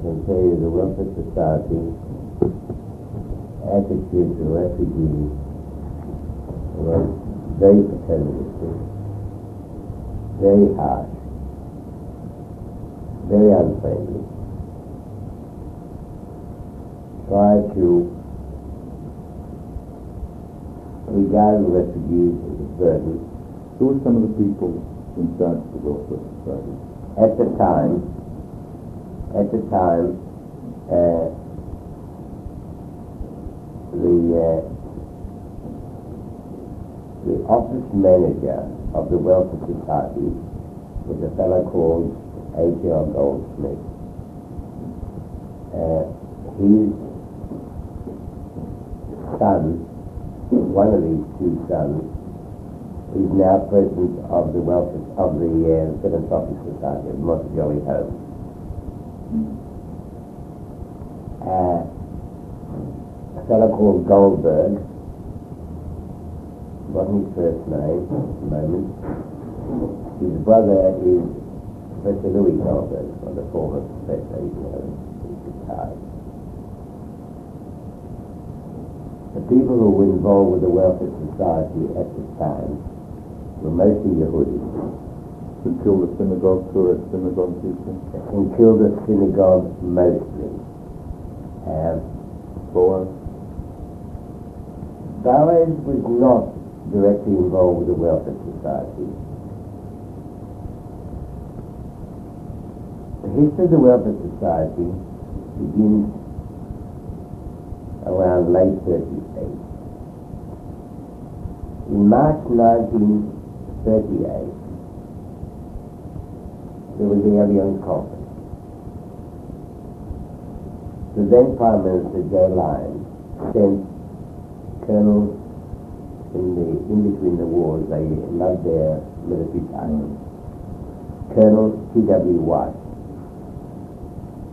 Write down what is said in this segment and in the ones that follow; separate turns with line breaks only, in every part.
can tell you the Welfare Society attitude to refugees was very paternalistic, very harsh, very unfriendly. Tried to regard the refugees as a burden.
Who were some of the people in charge of the Welfare Society?
At the time, the office manager of the Welfare Society was a fellow called A.J.R. Goldsmith. His son, one of these two sons, is now president of the Philanthropic Society of Montefiore Home. A fellow called Goldberg, wasn't his first name at the moment. His brother is Professor Louis Goldberg, or the former professor, he's retired. The people who were involved with the Welfare Society at the time were mostly Yehudis.
Who killed the synagogue, tourist synagogue people?
Who killed the synagogue mostly.
Boaz?
Boaz was not directly involved with the Welfare Society. The history of the Welfare Society begins around late 38. In March 1938, there was the Evian Conference. The then Prime Minister, Joe Lyons, sent colonels in between the wars. They loved their military titles. Colonel T.W. White,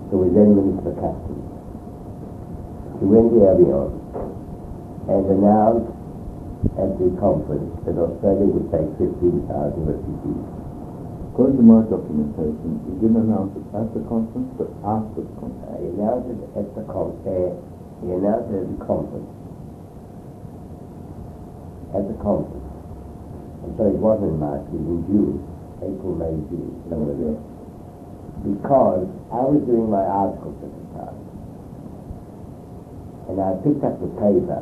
who was then Minister of Customs. He went to Evian and announced at the conference that Australia would take 15,000 refugees.
According to my documentation, he didn't announce it at the conference, but after the conference.
He announced it at the conference. At the conference. And so it wasn't in March, it was in June. April, May, June, somewhere there. Because I was doing my articles at the time. And I picked up the paper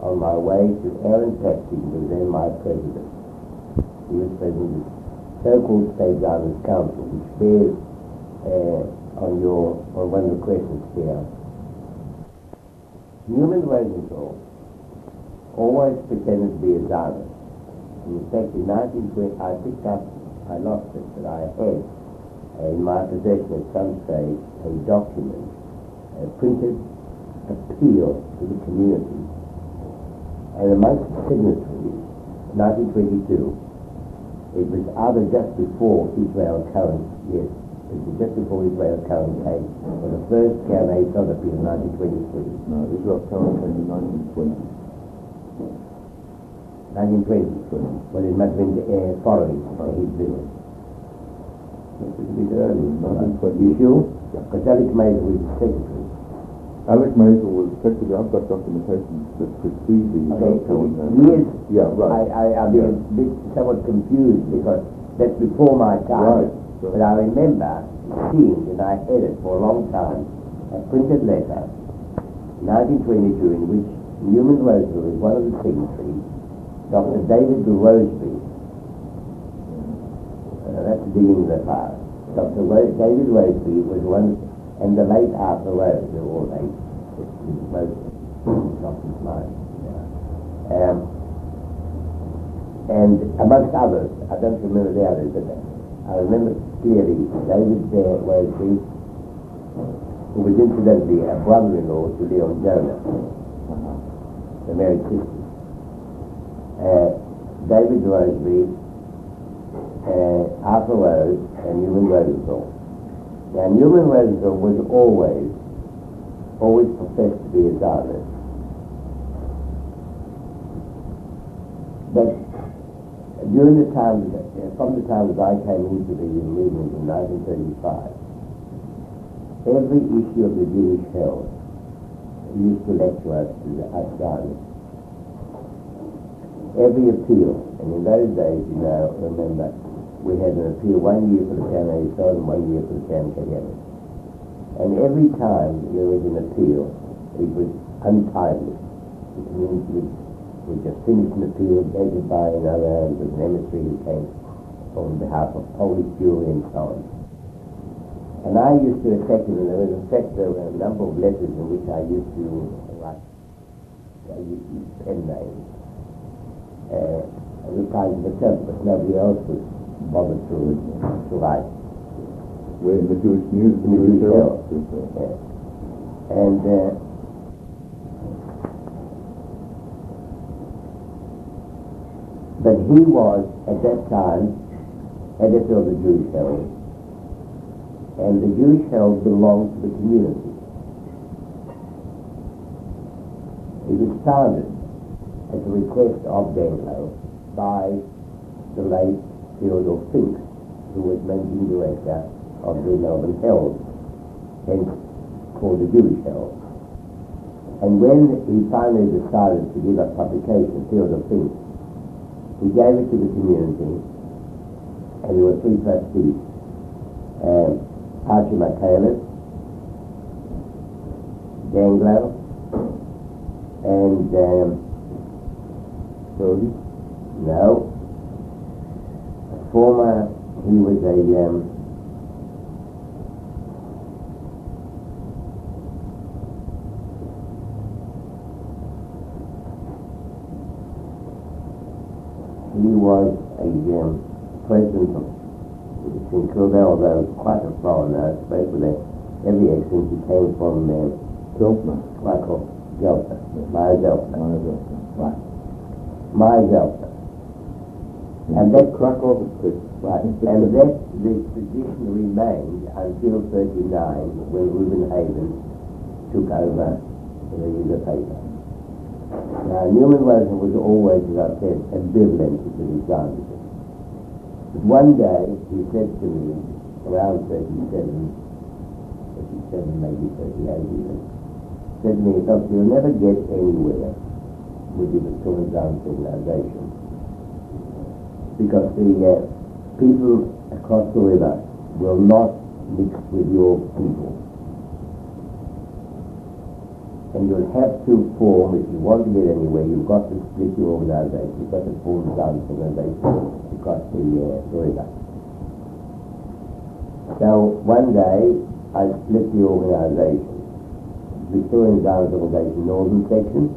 on my way to Aaron Pepsi, who was then my president. He was president of the so-called State Governance Council, which bears on one of the questions here. Newman Rosenthal always pretended to be a Zionist. In fact, in 1920, I lost it, but I had in my possession at some stage a document, a printed appeal to the community. And amongst the signatories, 1922, it was either just before Israel Cohen, yes, it was just before Israel Cohen came, or the first Canadian Southern appeal in 1923.
No, Israel Cohen came in 1920.
1920. Well, it must have been following his visit. It was a bit early.
1920.
You sure?
Yeah.
Because Alex Mazer was the secretary.
Alex Mazer was secretary. I've got documentation that precedes the
Okay,
Cohen.
years.
Yeah, right.
I've been a bit somewhat confused because that's before my time.
Right.
But I remember seeing, and I had it for a long time, a printed letter, 1922, in which Newman Rosenthal was one of the signatories, Dr. David Roseby, that's the beginning of the past. Dr. David Roseby was one, and the late Arthur Rose, they were all late, most not his mind. And amongst others, I don't remember the others, but I remember clearly David Roseby, who was incidentally a brother-in-law to Leon Jonah, the married sisters. David Roseby, Arthur Rose, and Newman Rosenthal. Now, Newman Rosenthal was always professed to be a Zionist. But during the time, from the time that I came into the movement in 1935, every issue of the Jewish Herald used to lecture us Zionists. Every appeal, and in those days, you know, remember, we had an appeal 1 year for the Karen Israel and 1 year for the Karen Kayemet. And every time there was an appeal, it was untimely. The community would just finish an appeal, gated by another, with an emissary who came on behalf of Polish Jewry and so on. And I used to affect it, and there was a number of letters in which I used to write, I used to use pen names. I was trying to myself, but nobody else was bothered to write.
We're in the Jewish News,
In the Jewish Herald.
Herald.
And but he was, at that time, editor of the Jewish Herald. And the Jewish Herald belonged to the community. It was founded at the request of Denglo by the late Theodore Fink, who was managing director of the Melbourne Herald, hence called the Jewish Herald. And when he finally decided to give up publication, Theodore Fink, he gave it to the community, and there were 3 trustees. Archie Michaelis, Denglo, and
Brody?
no, a former, he was a president of St. Kilda, although quite a foreigner, spoke with every accent. He came from Krakow, Zelta, Meyer Zelta. Right. Meyer Zelta. And that
Krakow,
right, and that the tradition remained until 1939, when Reuben Havens took over the paper. Now, Newman was always, as I said, ambivalent to the advantages. But one day, he said to me, around 37, maybe 38 even, said to me, "Look, you'll never get anywhere with the Victorian Dance Organization, because the people across the river will not mix with your people. And you'll have to form, if you want to get anywhere, you've got to split your organization. You've got to form a dance organization across the river." So one day, I split the organization. Victorian Dance Organization Northern Section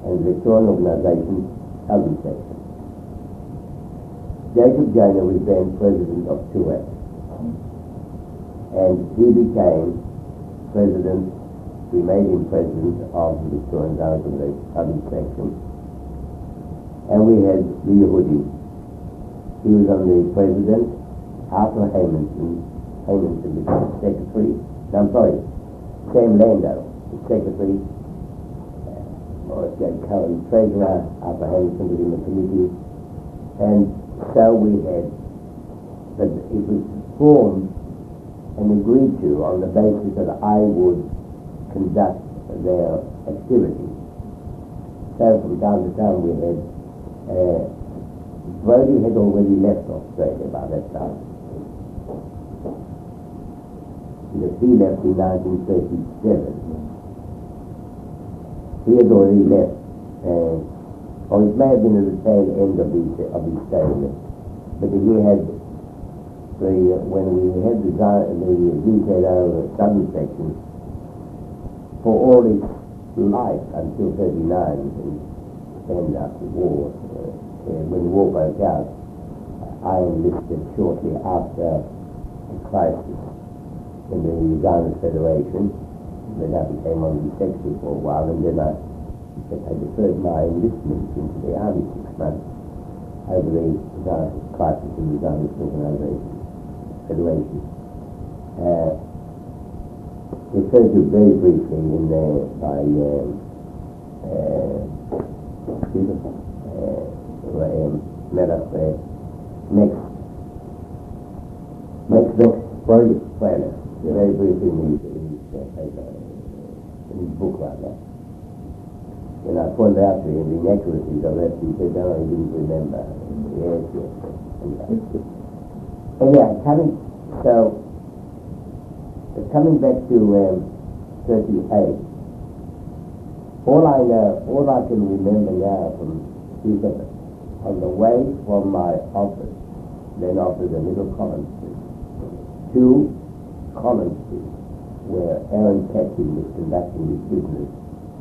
and Victorian Organization Southern Section. Jacob Joyner was then president of TUAC, and he became president. We made him president of the Victorian Dance Organization Southern Section, and we had the Yehudi. He was on the president. Arthur Haymanson became secretary. No, I'm sorry, Sam Lando, the secretary. Morris J. Cohen, treasurer. Arthur Haymanson was in the committee. And so we had, but it was formed and agreed to on the basis that I would conduct their activities. So from time to time we had, Brody had already left Australia by that time, because he left in 1937. He had already left, or it may have been at the tail end of his stay, but he had when we had the detailed southern section, for all its life until 1939, and after the war, when the war broke out, I enlisted shortly after the crisis in the Zionist Federation. Then I became on the secretary for a while, and then I deferred my enlistment into the army 6 months over the Zionist crisis in the Zionist Federation. Referred to very briefly in there by Max Weiler, very briefly in his book like that. When I pointed out to him the inaccuracies of it, he said, no, he didn't remember. Yes. Anyway, coming back to 38, all I can remember now is that on the way from my office, then office in Little Collins Street, to Collins Street, where Aaron Patkin was conducting his business,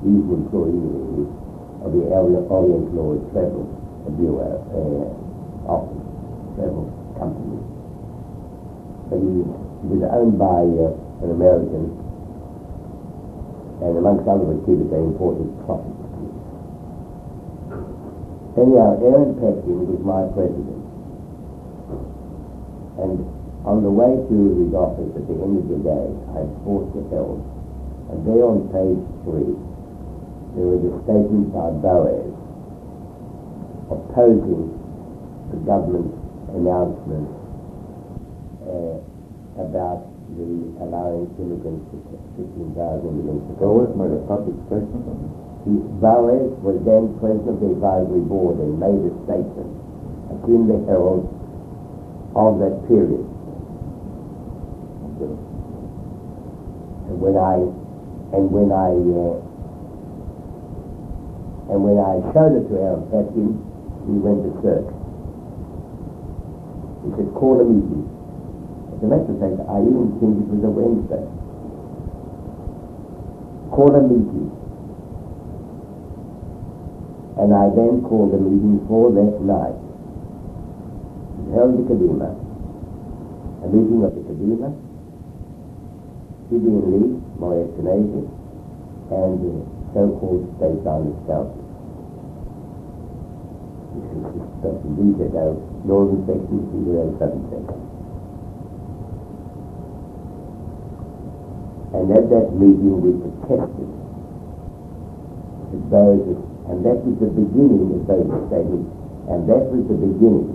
he's an employee of the Orient Law Travel Bureau office, travel company. But he was owned by an American, and amongst other activities, they imported profit. Anyhow, Aaron Patkin was my president. And on the way to his office at the end of the day, I forced the held, and there on page 3, there was a statement by Boaz opposing the government's announcement about the allowing immigrants, 15,000 immigrants.
Boaz made a public statement on it.
Boaz was then president of the advisory board and made a statement in the Herald of that period. And when I showed it to Aaron Patkin, he went to search. He said, call a meeting. As a matter of fact, I even think it was a Wednesday. Call a meeting. And I then called a meeting for that night. It held the Kadima, a meeting of the Kadima, Gideon Lee, Moya Canadian, and the so-called State Island Council. These are the northern sections, these are the southern sections. And at that meeting we protested that those, and that was the beginning of those statements, and that was the beginning.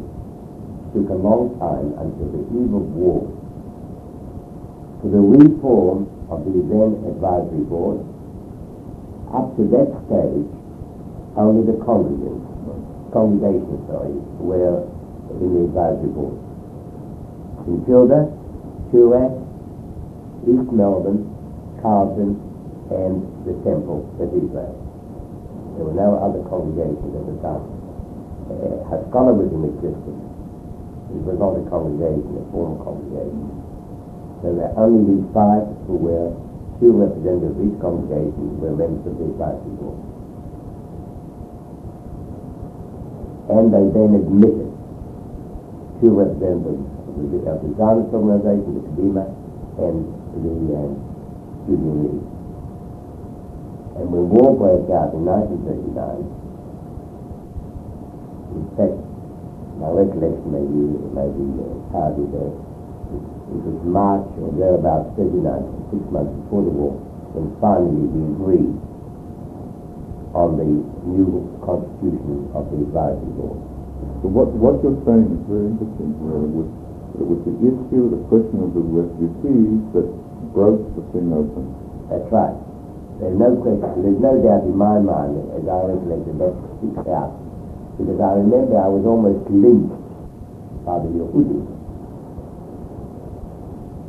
It took a long time until the eve of war for the reform of the then advisory board. Up to that stage, only the congregations were in the advisory board. In Kilda, Turak, East Melbourne, Carlton, and the Temple Cathedral. There were no other congregations at the time. Haskalah was in existence. It was not a congregation, a formal congregation. So there are only these 5 who were 2 representatives of each congregation were members of the advisory board. And they then admitted 2 representatives of the Zionist organization, the Kadima, and the Gideon Lee. And when war broke out in 1939, in fact, my recollection may be tardy there, it was March or thereabouts 39, 6 months before the war, when finally we agreed on the new constitution of the advisory board.
So what you're saying is very interesting, really. It was the issue, the question of the refugees that broke the thing open.
That's right. There's no question, there's no doubt in my mind, as I recollected, that sticks out. Because I remember I was almost lynched by the Yehudi.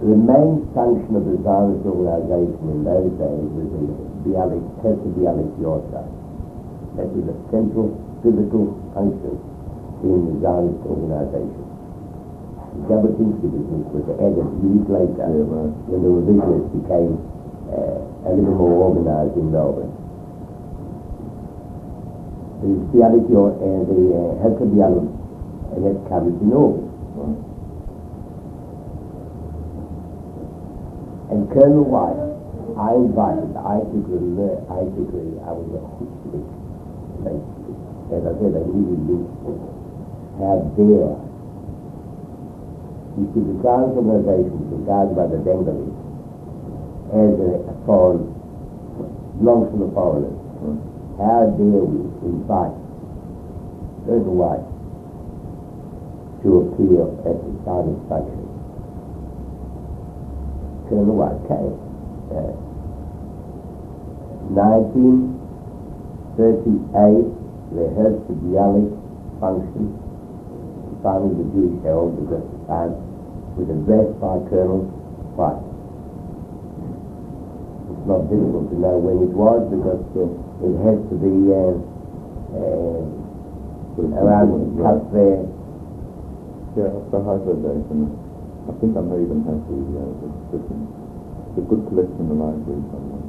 The main function of the Zionist organization in those days was the Bialik Yorta. That was a central physical function in the Zionist organization. The Jabotinsky business was added years later when the revisionists became a little more organized in Melbourne. The Bialik Yorta and the Helka Bialik, and that comes in August. And Colonel White, I invited, I was a hoopstick. As I said, I really lynched me. How dare I? You see, the Zionist organization was regarded by the Bengalis as a foreign, belongs to the foreigners. How dare we invite Colonel White to appear at the Zionist function? Colonel White came. 1938, they held the Bialik function, founding the Jewish Herald at the time, was addressed by Colonel White. It's not difficult to know when it was because it has to be around the cut there.
Yeah, the Harvard days, and I think I may even have the it's a good collection in the library somewhere.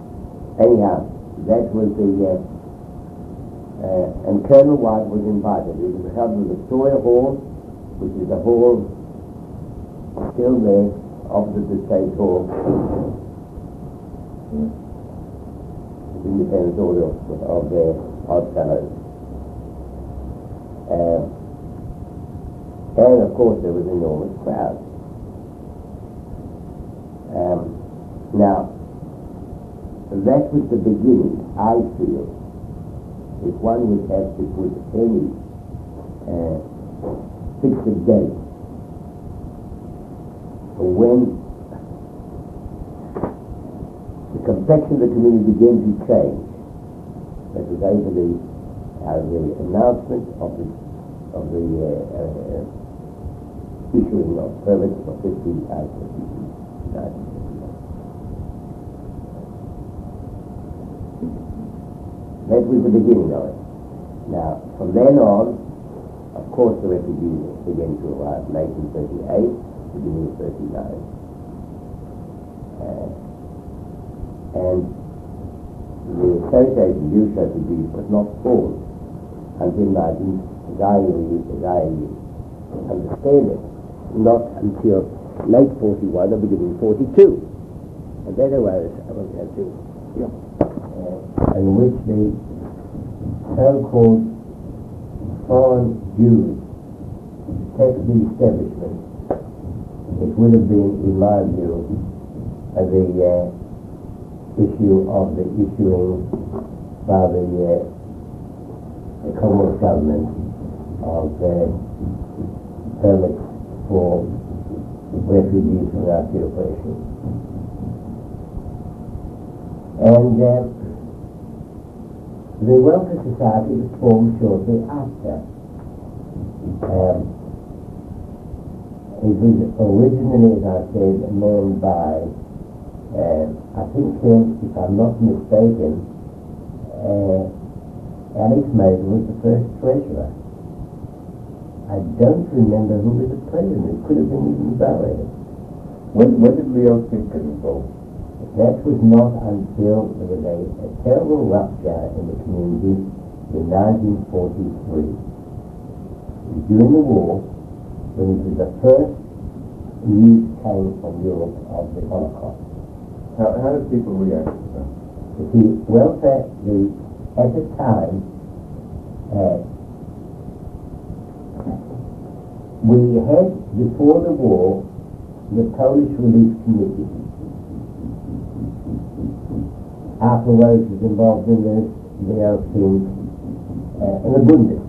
Anyhow, that was the and Colonel White was invited. It was held in the Victoria Hall, which is a hall still there, opposite the State Hall. Yeah. The Independent Order of the Odd Fellows. And of course there was an enormous crowd. Now, that was the beginning, I feel. If one would have to put any fixed date when the complexion of the community began to change, that was over the announcement of the issuing of permits for 50 houses. That was the beginning of it. Now, from then on, of course, the refugees began to arrive in 1938, beginning of 39. And the Association of Jewish Refugees was not formed until as I understand it, not until late 41 or beginning 42. And then arose, in which the so-called foreign Jews take the establishment. It would have been, in my view, the issue of the issuing by the Commonwealth government of permits for refugees from Nazi oppression. And the Welfare Society was formed shortly after. It was originally, as I said, known by, I think, if I'm not mistaken, Alex Mason was the first treasurer. I don't remember who was the president. It could have been even Bowen.
When did Leo King get involved?
That was not until there was a terrible rupture in the community in 1943. During the war, when it was the first news came from Europe of the Holocaust.
How did people react to that?
The welfare, at the time, we had, before the war, the Polish Relief Committee. Arthur Rose was involved in this, Leo King, and the Bundes,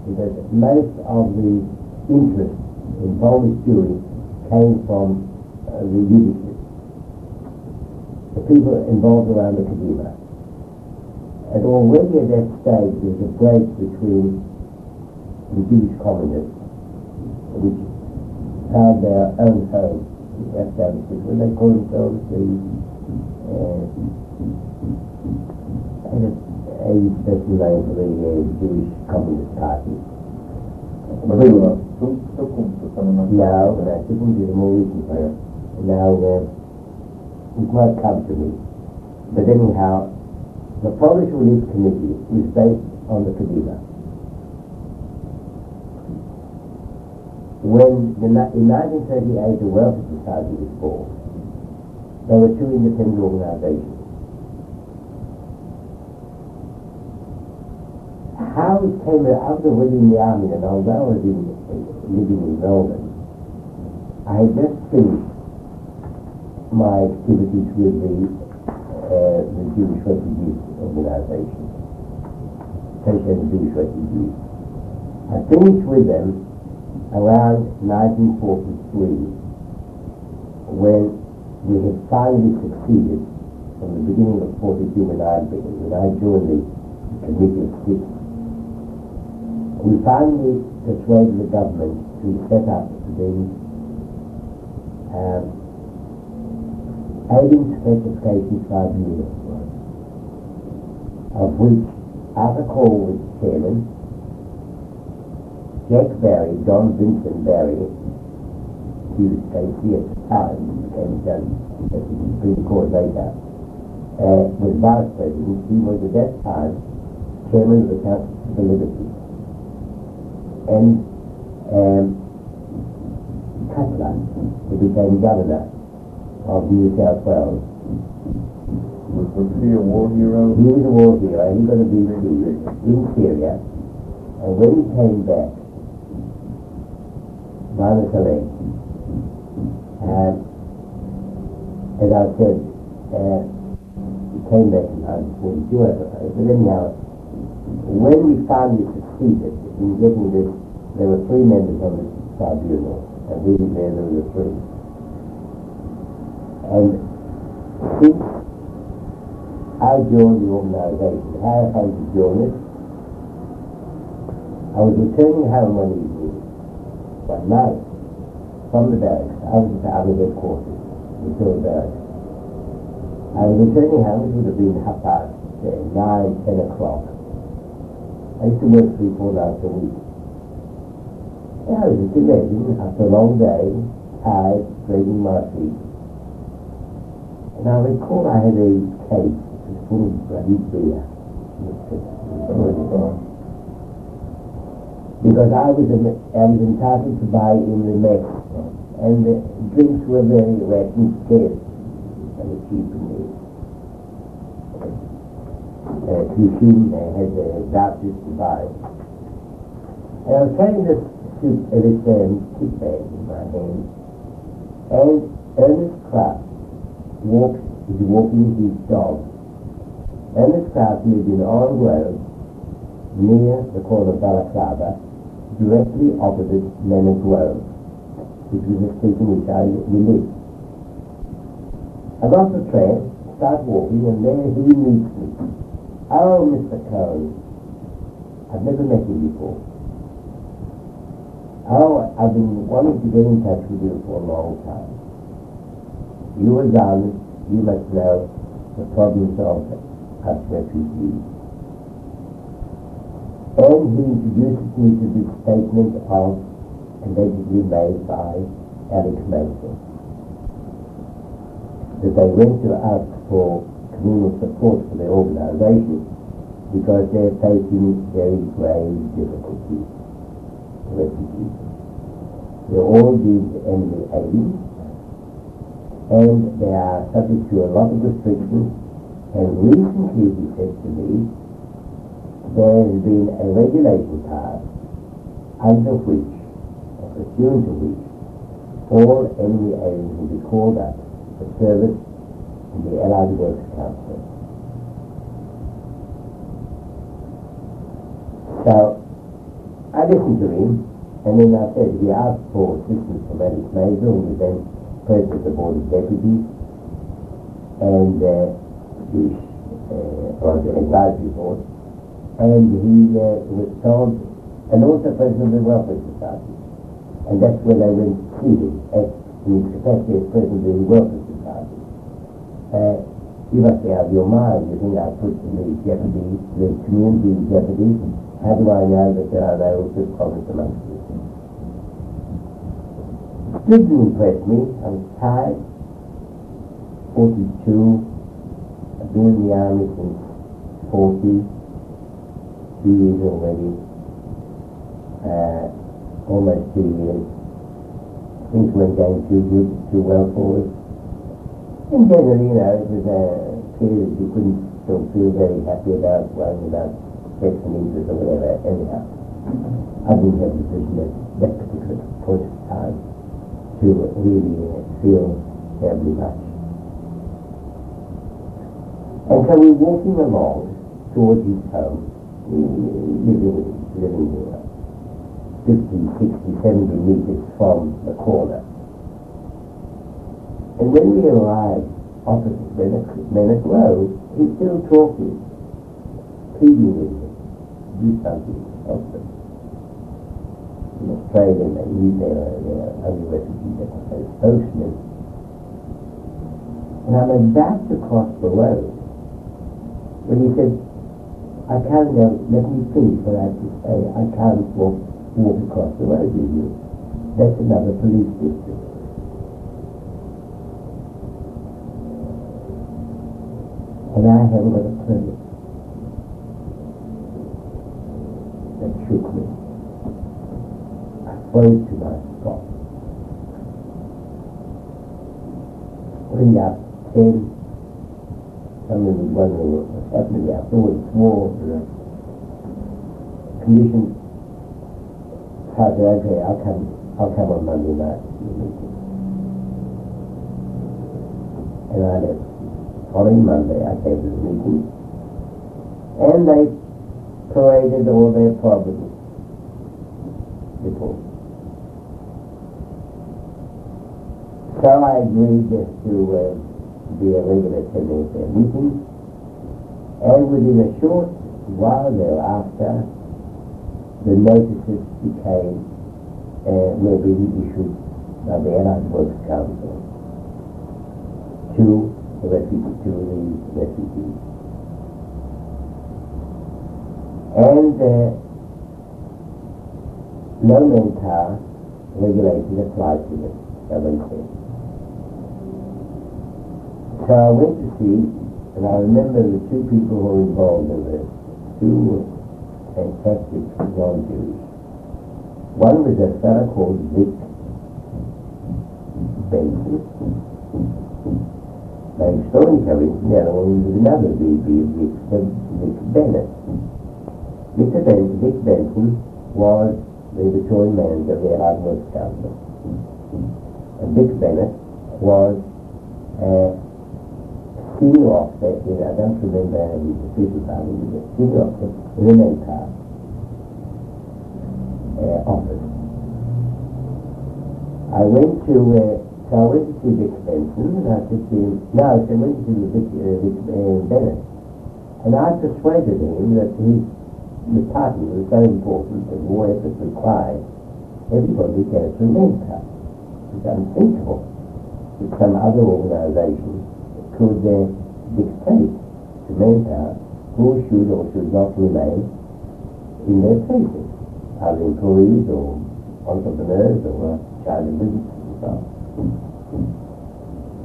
because most of the interest in Polish Jewry came from the Yiddish, the people involved around the Kadima. And already at that stage there was a break between the Jewish communists, which had their own home established, when they call themselves a special name for the Jewish Communist Party.
No,
that didn't be the more recent one. Now, it might come to me. But anyhow, the Polish Relief Committee is based on the Kadima. When, in 1938, the Welfare Society was formed, there were two independent organizations. How it came out, I was already in the army, and although I was living in Melbourne, I had just finished my activities with the Jewish Refugees Organization, Association of Jewish Refugees. I finished with them around 1943, when we had finally succeeded from the beginning of 42 when I joined the Committee of Six. We finally persuaded the government to set up the Alien Specification Tribunal, of which Arthur Cole was chairman, Jack Barry, John Vincent Barry, he was KC at the time, became judge at the Supreme Court later, was vice president. He was at that time chairman of the Council for Liberty. And Cutler, who became governor of New South Wales.
Was he a war hero?
He was a war hero. He got a BC in Syria. And when he came back, minus a leg, as I said, he came back in 1942, I suppose. But anyhow, when we finally succeeded in getting this, there were 3 members on the tribunal, and we declared there were 3. And since I joined the organisation, how I came to join it, I was returning home one evening, one night, from the barracks. I was at the army headquarters, in Hill Barracks. I was returning home, it would have been 9, 10 o'clock. I used to work 3-4 nights a week. And I was just imagining, after a long day, tired, dragging my feet. And I recall I had a case, it was full of bloody beer. Because I was entitled to buy in the mess, and the drinks were very rare and scarce, and cheap in the Clichy had vouchers to buy. And I was carrying this kit bag in my hand, and Ernest Kraft is walking his dog. Ernest Kraft lived in Orange Road, near the corner of Balaclava, directly opposite Manor Grove, which was the street in which we lived. I got the tram, start walking, and there he meets me. Oh, Mr. Cohen, I've never met you before. Oh, I've been wanting to get in touch with you for a long time. You are Zionist, you must know the problems of us refugees. And he introduces me to this statement allegedly made by Alex Mason, that they went to ask for communal support for their organisation because they're facing very grave difficulties, refugees. They're all deemed enemy aliens, and they are subject to a lot of restrictions. And recently, he said to me, there has been a regulation passed under which, or pursuant to which, all enemy aliens will be called up for service in the Allied Works Council. So I listened to him, and then I said he asked for assistance from Alex Mason, who was then president of the Board of Deputies, and on the advisory board, and he was told, and also president of the Welfare Society, and that's where they went to see him, in his capacity as president of the Welfare Society. You must be out of your mind. You think I put the community in jeopardy. How do I know that there are those who promise amongst us? It didn't impress me. I was tired, 42, I've been in the army since 40, 2 years already, almost 2 years. Things weren't going too well for us. And generally, it was a period that you couldn't still feel very happy about, worrying about sex and interest or whatever. Anyhow, I didn't have the position at that particular point of time to really feel terribly much. And so we're walking along towards his home, living 50, 60, 70 meters from the corner. And when we arrived opposite men at Rome, he's still talking, pleading with them, do something, help them. In Australia, they use their only refugees as postmen. And I'm about to cross the road when he said, I can't go, let me finish what I have to say. I can't walk across the road with you. That's another police district. And I haven't got a permit. That shook me. I froze to my spot. When up 10, someone was wondering what was happening afterwards. War, conditions. So I said, okay, I'll come on Monday night to the meeting. And I left. Following Monday, I came to the meeting, and they paraded all their problems before. So I agreed to be a regular attendant at their meetings, and within a short while thereafter, the notices were being issued by the Allied Works Council to the refugees. And no manpower regulation applied to them, so they said. So I went to see, and I remember the two people who were involved in this, two fantastic non-Jews. One was a fellow called Vic Benson, by storytelling. The other one was another Vic Bennett. Vic Benson was the Victorian manager of the Allied Works Council. And Vic Bennett was a senior officer in, I don't remember his official title, he was a senior officer in the manpower office. I went to see Vic Benson, and I said to him, I went to Vic Bennett, and I persuaded him that the party was so important that war effort required everybody to go through manpower. It's unthinkable that some other organisation could dictate to manpower who should or should not remain in their places, either employees or entrepreneurs or child business and so on.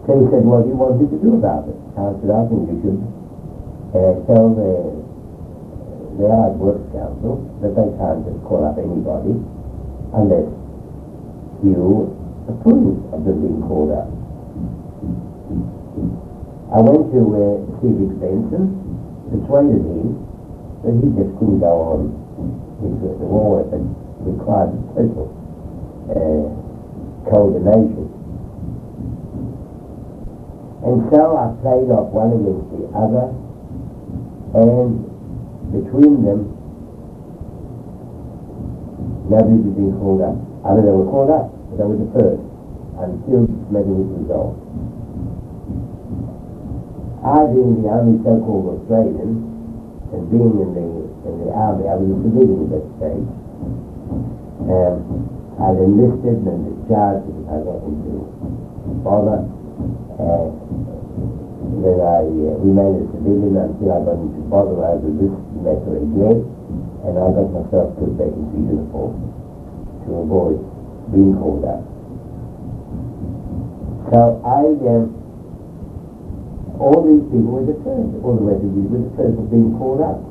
So he said, what do you want me to do about it? I said, I think you should tell the Allied Works Council that they can't just call up anybody unless you approve of them being called up. I went to see Vic Benson, persuaded him that he just couldn't go on because the war effort required total coordination. And so I played off one against the other, and between them, nobody was being called up. I mean, they were called up, but they were deferred until this matter was resolved. I, being the only so-called Australian, and being in the army, I was a civilian at that stage. I'd enlisted and discharged because I got into bother. Then I remained a civilian until I got into bother over this matter again, and I got myself put back into uniform to avoid being called up. So all these people were deterred, all the refugees were deterred from being called up.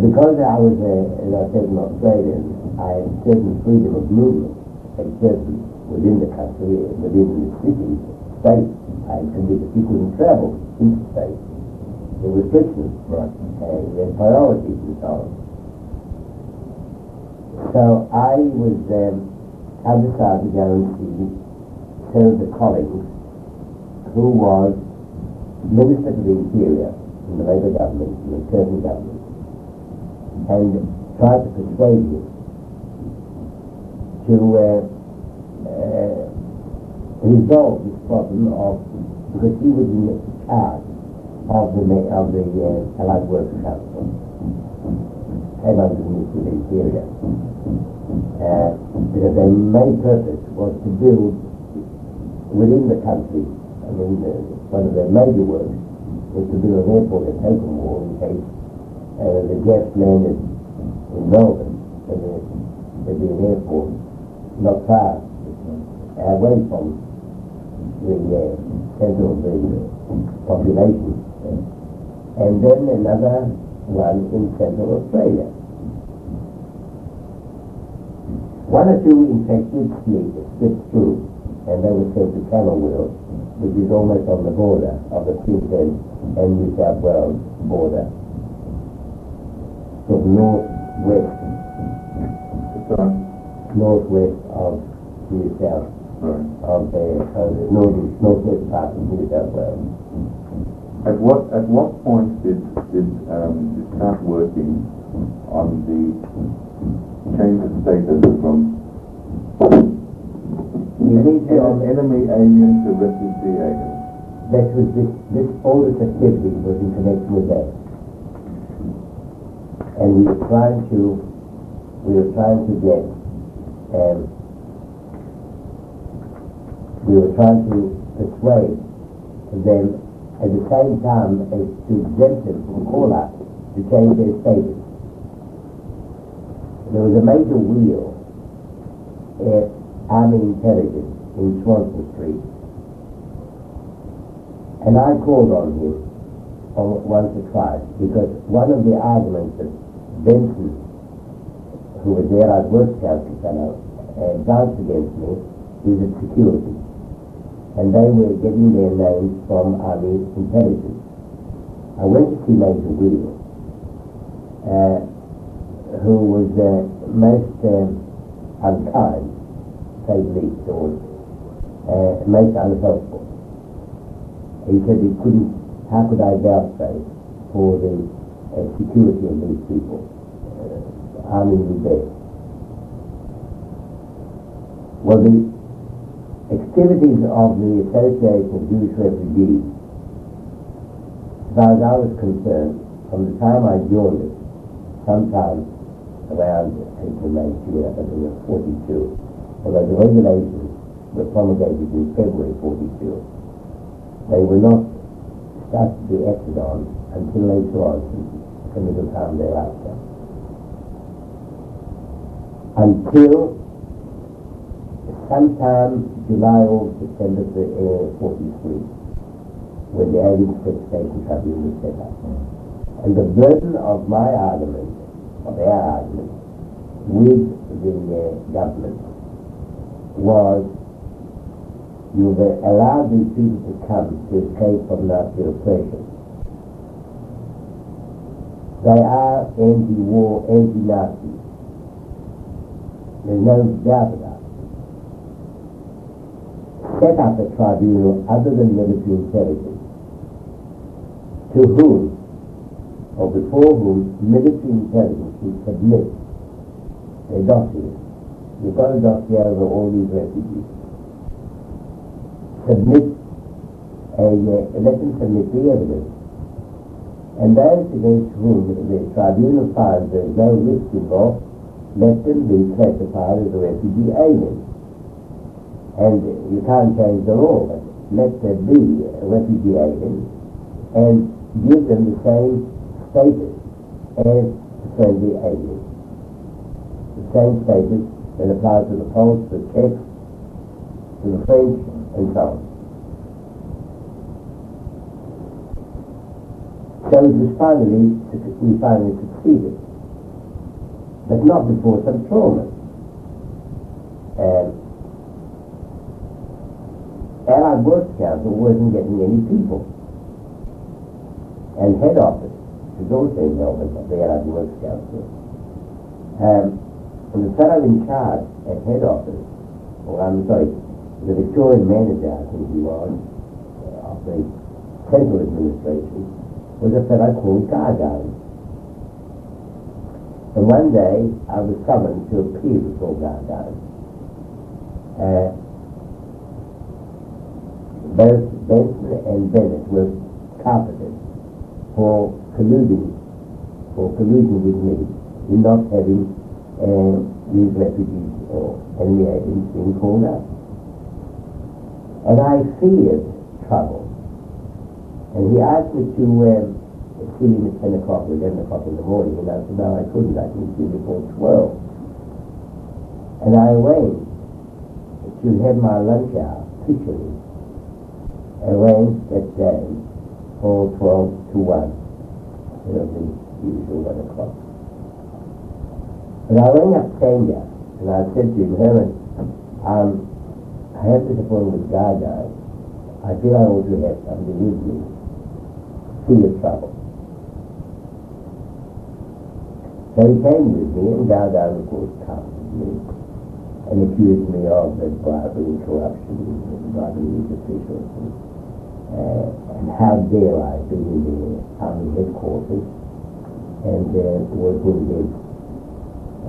Because I was, as I said, an Australian, I had certain freedom of movement, and certain within the country, within the city, state, I had considered you couldn't travel interstate. There were restrictions, right, and there were priorities and so on. So I was decided to go and see Senator Collins, who was Minister for the Interior in the Labour government, in the Curtin government, and tried to persuade him to resolve this problem because he was in charge of the Allied Works Council, came under the Ministry of Interior. Because their main purpose was to build within the country. I mean, one of their major works was to build an airport at Oakenwall in case the Jets landed in Melbourne. So there'd be an airport not far away from the centre of the population. And then another one in Central Australia. One or two infected slipped through, and they were sent to Camberwell, which is almost on the border of the Queensland and New South Wales border, sort of northwest of New South, of the northwest part of New South Wales.
At what point did you start working on the change of status from enemy alien to refugee alien?
That was all this activity was in connection with that. And we were trying to persuade them at the same time as to exempt them from call-up to change their status. There was a major wheel at Army Intelligence in Swanston Street, and I called on him once or twice because one of the arguments that Benson, who was the Allied Works Council fellow, advanced against me is its security. And they were getting their names from Army Intelligence. I went to see Major Wheel, who was most unkind, to say the least, or most unhelpful. He said how could I vouchsafe for the security of these people? Army knew best. Well, the activities of the Association of Jewish Refugees, as far as I was concerned, from the time I joined it, sometime around April, May, June, I think it was 42, although the regulations were promulgated in February 42, they were not started to be acted on until later on, a little time thereafter. Until sometime July or September 43, when the Alien Station Tribunal was set up. And the burden of my argument, of our argument, with the government was you've allowed these people to come to escape from Nazi oppression. They are anti-war, anti-Nazi. There's no doubt about it. Set up a tribunal other than military intelligence, to whom, or before whom, military intelligence will submit their dossiers. You've got a dossier over all these refugees. Let them submit the evidence. And those against whom the tribunal finds there is no risk involved, let them be classified as a refugee alien. And you can't change the law, but let them be a refugee alien and give them the same status as the friendly aliens. The same status that applies to the Poles, to the Czechs, to the French, and so on. So we finally succeeded, but not before some trauma. Allied Works Council wasn't getting any people. And head office is also in Melbourne, of the Allied Works Council. And the fellow in charge at head office, the Victorian manager, I think he was, of the central administration, was a fellow called Gargone. And one day I was summoned to appear before Gargone. both Benson and Bennett were carpeted for colluding with me in not having these refugees or enemy agents being called out. And I feared trouble. And he asked me to see him at 10 o'clock or 11 o'clock in the morning, and I said, no, I couldn't. I couldn't see him before 12. And I arranged to have my lunch hour, officially, arranged that day for 12 to 1, the usual 1 o'clock. But I rang up Kenya, and I said to him, Herman, I have this appointment with Gaga. I feel I ought to have somebody with me. See your trouble. So he came with me, and Gaga, of course, comforted me and accused me of bribery and corruption and bribing these officials. And how dare I be in the army headquarters and working against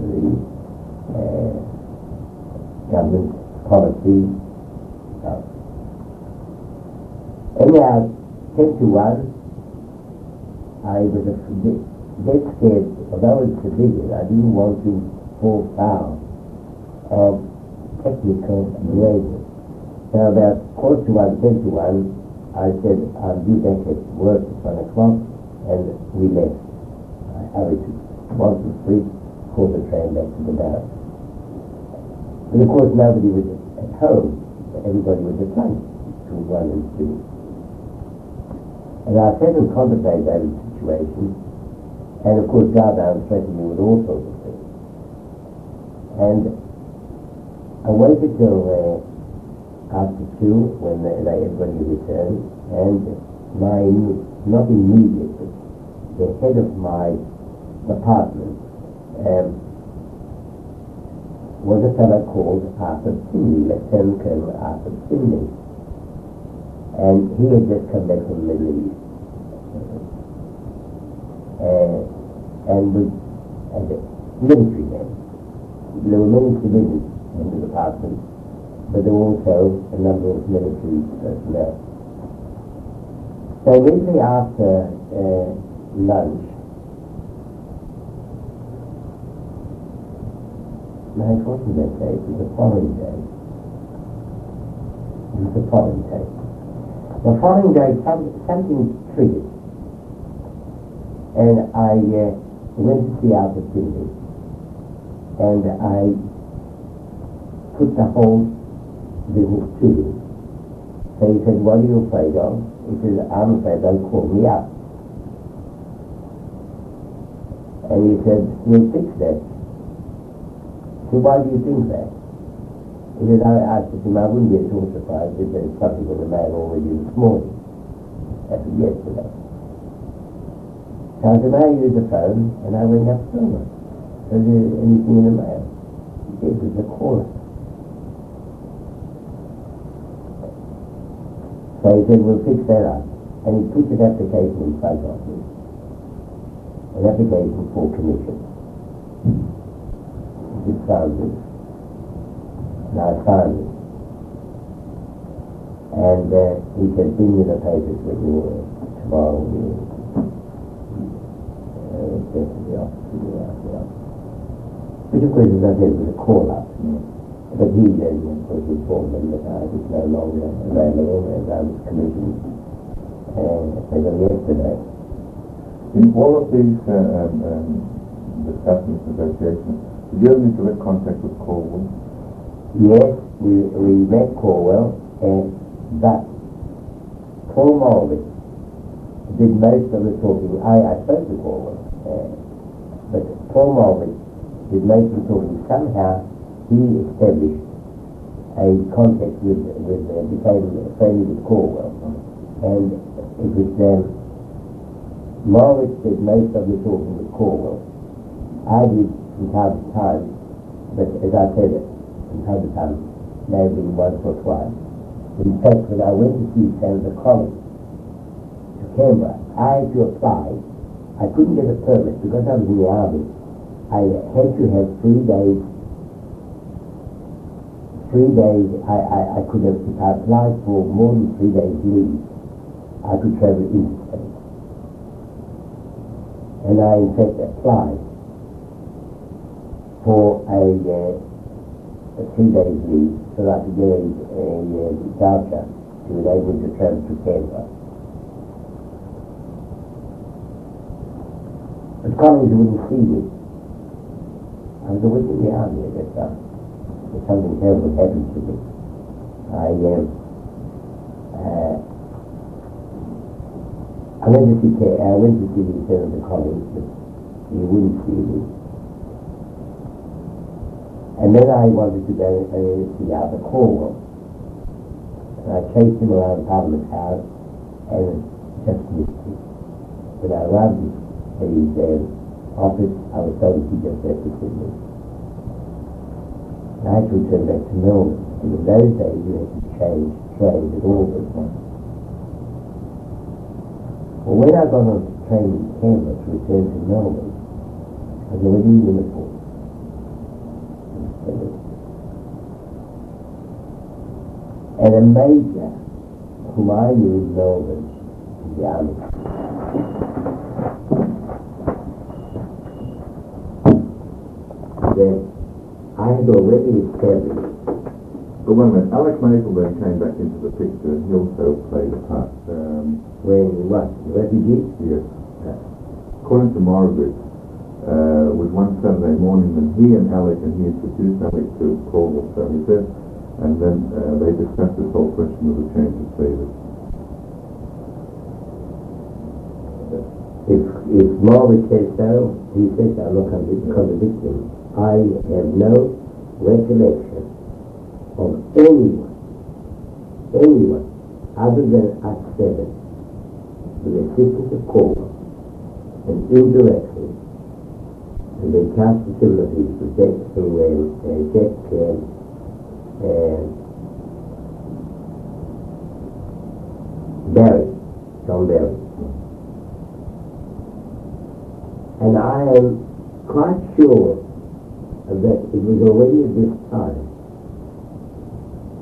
the government policy. Anyhow, 10 to 1, I was a bit scared. Although I was a civilian, I didn't want to fall foul of technical behavior. So about 10 to 1, I said, I'll be back at work at 1 o'clock, and we left. I hurried to Swanson Street, caught the train back to the barracks. And of course nobody was at home. Everybody was at lunch between 1 and 2. And I sat and contemplated over the situation, and of course Gardown threatened me with all sorts of things. And I waited till after 2 when everybody returned, and my, not immediate, but the head of my department was a fellow called Arthur Finley, Lieutenant Colonel Arthur Finley. And he had just come back from the Middle East. And was as a military man. There were many civilians in the department, but there were also a number of military personnel. So immediately after lunch, no, it wasn't that day, it was the following day. The following day, something triggered, and I went to see Arthur Finley, and I put the whole business to him. So he said, what are you afraid of? He said, I'm afraid they'll call me up. And he said, we'll fix that. So why do you think that? He said, I said to him, I wouldn't be at all surprised if there's something in the mail already this morning, after yesterday. So I said, I used the phone, and I rang up someone. So is there anything in the mail? He said, it was a caller. So he said, we'll fix that up. And he put an application in front of me, an application for commission. He found it. And I found it. And he said, bring me the papers with you tomorrow. Went to the office. Which of course, as I said, was a call-up. But he then, of course, informed them that I was no longer available as I was commissioned as of yesterday.
In all of these discussions, negotiations, did you have any direct contact with Corwell?
Yes, we met Corwell, but Paul Mulvey did most of the talking. I spoke to Corwell, but Paul Mulvey did most of the talking. Somehow he established a contact became friendly with Corwell, and it was Mulvey did most of the talking with Corwell. I did from time to time, but as I said, from time to time, may have been once or twice. In fact, when I went to see Senator Collins to Canberra, I had to apply. I couldn't get a permit because I was in the army. I had to have 3 days 3 days, I could have, if I applied for more than 3 days leave, I could travel interstate. And I in fact applied for a 3 days leave so that I could get a voucher to enable me to travel to Canberra. But colleagues wouldn't see me. I was always in the army at that time. If something terrible happened to me, I went to see the Senator Collins, but he wouldn't see me. And then I wanted to go see Arthur Cornwall. And I chased him around Parliament House and just missed him. When I arrived at his office, I was told he just left the Sydney. I had to return back to Melbourne. And in those days, you had to change trains at all the time. Well, when I got on the train in Canberra to return to Melbourne, I was already in uniform. And a major whom I knew in Melbourne in the army. Then I had already established.
But wait a minute, Alex Maple then came back into the picture and he also played a part.
When what? Refugee?
Yes. According to Moravich, was one Saturday morning when he and Alec, and he introduced Alec to Cornwall, so he said, and then they discussed this whole question of the change of status.
If Moravich says so, he says so. I'm not contradicting. I have no recollection of anyone other than us seven, with the assistance of Cornwall, and indirectly, and then cast facilities for Jack John Barry. And I am quite sure that it was already at this time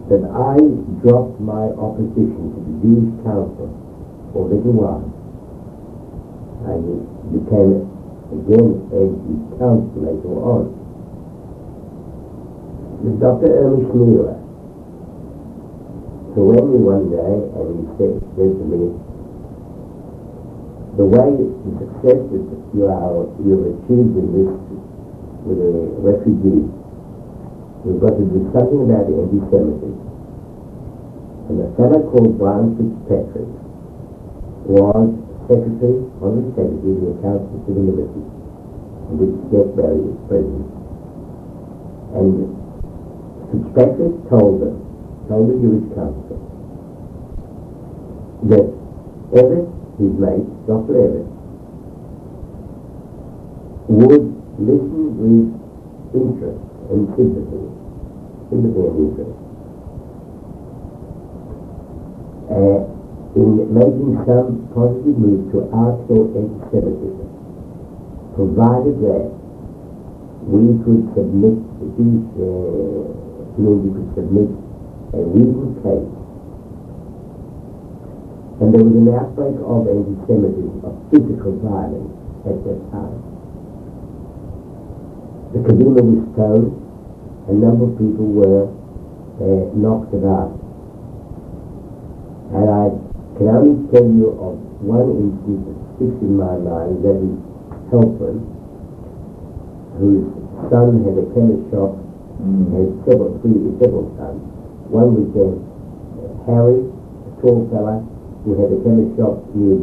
that I dropped my opposition to the Jewish Council for a little while. I became again a council later on. With Dr. Ernest Mueller, who went me one day and he said to me, the way the success that you've achieved in this with a refugee, you've got to do something about the anti-Semitism. And a fellow called Brian Fitzpatrick was Secretary, Honorary Secretary of the Council of Civil Liberties, in which Jack Barry was president. And Fitzpatrick told the Jewish Council, that Everett, his mate, Dr. Everett, would listen with interest and sympathy and interest in making some positive move to outlaw anti-Semitism, provided that we could submit these community could submit a reasoned case. And there was an outbreak of anti-Semitism, of physical violence at that time. The Kadima was stoned, a number of people were knocked about. And I can only tell you of one instance that sticks in my mind, that is Helprin, whose son had a chemist shop, had several sons. One was Harry, a tall fella, who had a chemist shop near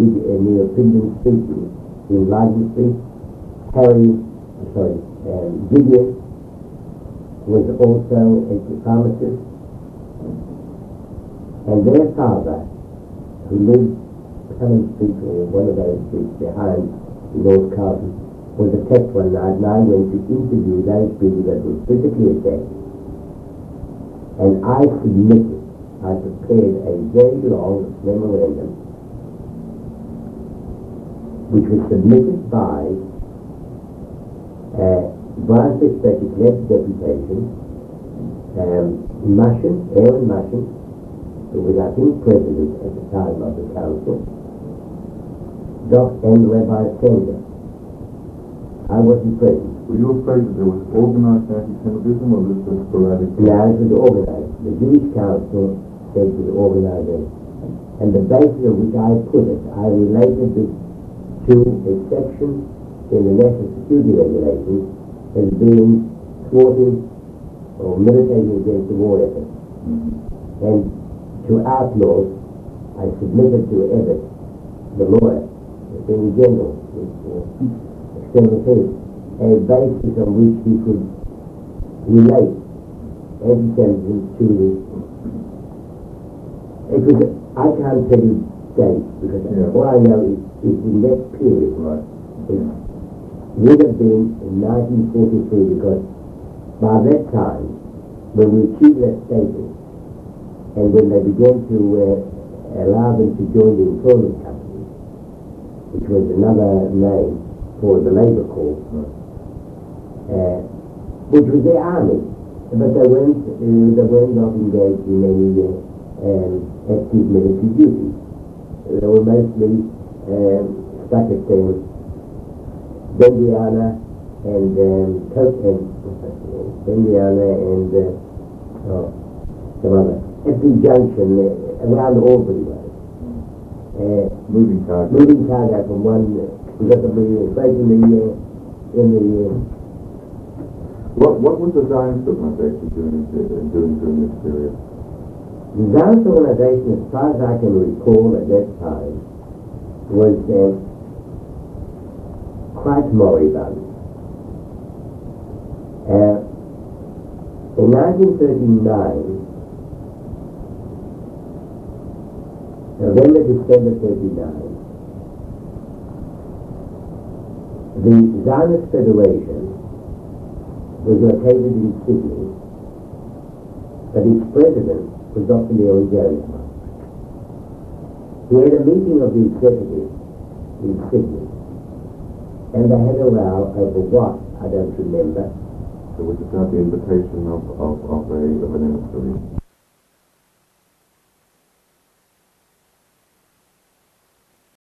Pindon Street in Lyden Street. Gideon was also a pharmacist. And their father, who lived Cumming Street or one of those streets behind North Carlton, was attacked one night, and I went to interview those people that were physically attacked. And I prepared a very long memorandum, which was submitted by Brian Fitzpatrick led deputation. He Aaron Mushin, who was I think president at the time of the council, and Rabbi Sender. I wasn't present.
Were you afraid that there was organized anti-Semitism, or this was sporadic?
No, it was organized. The Jewish Council said it was organized. And the basis on which I put it, I related it to a section in the National Security Regulations as being thwarting or militating against the war effort.
Mm-hmm.
And to outlaws, I submitted to Ebbett, the lawyer, the Attorney General, External Affairs, a basis on which he could relate anti-Semitism to the... I can't tell you dates, because all I know is in that period.
Right.
It would have been in 1943, because by that time, when we achieved that status, and when they began to allow them to join the employment company, which was another name for the labor corps, which was their army, but they weren't not engaged in any active military duty. They were mostly stuck at Bendiana and some other at the junction around Albany way.
Moving cargo
from one because of the break in the
What was the Zionist organization doing during this period?
The Zionist organization, as far as I can recall at that time, was quite moribund. In 1939, November, December 39, the Zionist Federation was located in Sydney, but its president was Dr. Leon Jones. He had a meeting of the executive in Sydney, and they had a row over what, I don't remember.
So was it not the invitation of an emissary?